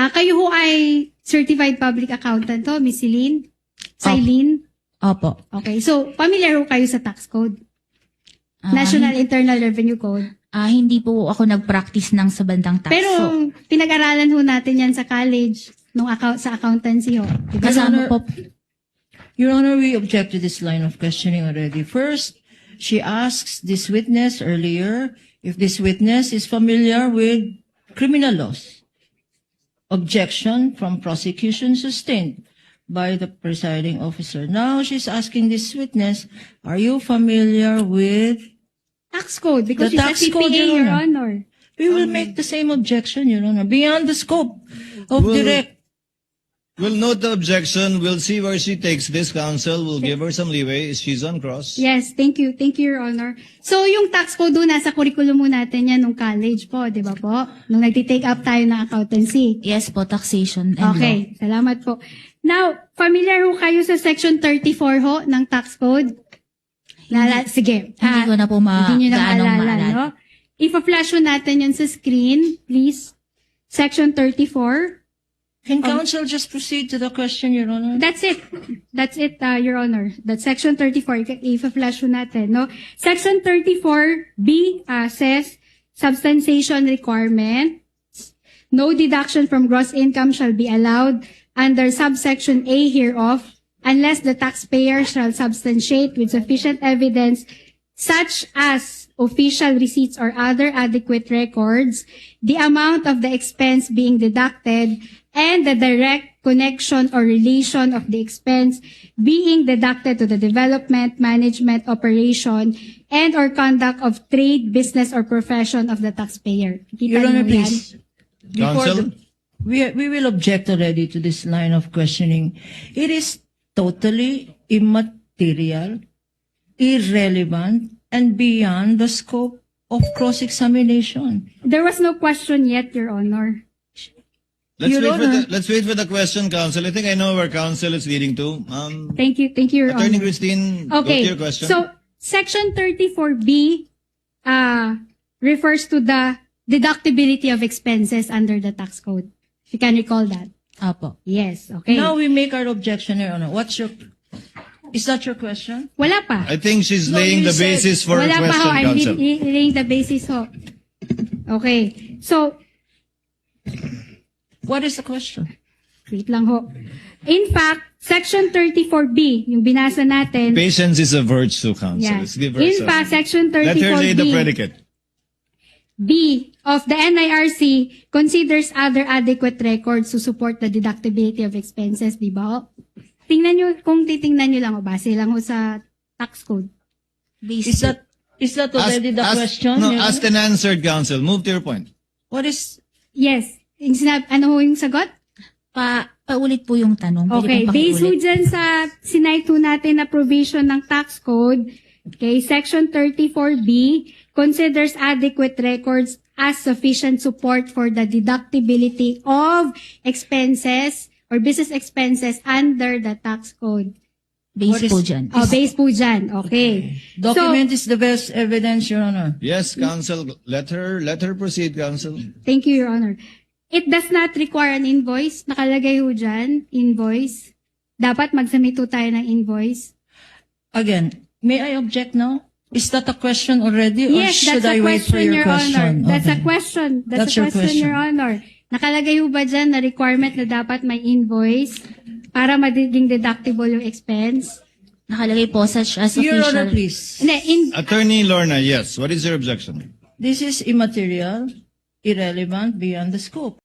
Kayo ho ay certified public accountant to, Miss Celine? Celine? Opo. Okay. So, familiar ho kayo sa tax code? National Internal Revenue Code? Hindi po ako nag-practice ng sa bandang tax. Pero, pinag-aralan ho natin yan sa college, sa accountancy ho. Diba? Kasama po. Your Honor, we object to this line of questioning already. First, she asks this witness earlier if this witness is familiar with criminal laws. Objection from prosecution sustained by the presiding officer. Now she's asking this witness, are you familiar with Tax code, because the she's a tax CPA, code, Your Honor. We will make the same objection, Your Honor, beyond the scope of direct. We'll note the objection. We'll see where she takes this, counsel. We'll give her some leeway. She's on cross. Yes, thank you. Thank you, Your Honor. So, yung tax code doon, nasa curriculum mo natin yan nung college po, di ba po? Nung nagtitake up tayo ng accountancy. Yes po, taxation and Okay, salamat po. Now, familiar ho kayo sa section 34 ho ng tax code? Sige. Hindi ko na po Hindi nyo na gaanong maalala, maalala. no? Ipa-flash ho natin yun sa screen, please. Section 34. Can counsel just proceed to the question, Your Honor? That's it. That's it, Your Honor. That's section 34. Ipa-flash ho natin, no? Section 34B says, substantiation requirement. No deduction from gross income shall be allowed under subsection A hereof unless the taxpayer shall substantiate with sufficient evidence such as official receipts or other adequate records, the amount of the expense being deducted, and the direct connection or relation of the expense being deducted to the development, management, operation, and or conduct of trade, business, or profession of the taxpayer. Kita Your Honor, niyo yan? please. Before Counsel? we will object already to this line of questioning. It is totally immaterial, irrelevant, and beyond the scope of cross-examination. There was no question yet, Your Honor. Let's wait for the question, counsel. I think I know where counsel is leading to. Thank you, Your Attorney Honor. Christine, go to Okay, your question. so section 34B refers to the deductibility of expenses under the tax code. If you can recall that. Opo. Yes, okay. Now we make our objection, Your Honor. Is that your question? Wala pa. I think she's No, laying you the said- basis for a Wala pa ho. question, I'm counsel. laying the basis ho. Okay. So, What is the question? wait lang ho. In fact, section 34B, yung binasa natin. Patience is a virtue, counsel. Yeah. Let's give her In some. fact, section Let her lay the 34B. predicate. B of the NIRC considers other adequate records to support the deductibility of expenses, di ba? ho? Tingnan nyo, kung titingnan nyo lang, o base lang ho sa tax code. Is that already the question? No, Your asked Honor? and answered, counsel. Move to your point. What is Yes. Yung ano ho yung sagot? Paulit po yung tanong. Pwede Okay, pong based ho pakiulit. dyan sa sinite ho natin na provision ng tax code, okay, section 34B considers adequate records as sufficient support for the deductibility of expenses or business expenses under the tax code. Base po dyan. Base po dyan. Okay. document is the best evidence, Your Honor? Yes, counsel. Let her proceed, counsel. Thank you, Your Honor. It does not require an invoice. Nakalagay ho dyan, invoice. Dapat mag-submit ho tayo ng invoice. Again, may I object now? Is that a question already, or Yes, should that's I a wait for question, your Your question? Honor. That's a Okay. question. That's That's a your question, Your question. Honor. Nakalagay ho ba dyan na requirement na dapat may invoice para magiging deductible yung expense? Nakalagay po such as Your Honor, official. please. Hindi, Attorney Lorna, yes. What is your objection? This is immaterial, irrelevant, beyond the scope.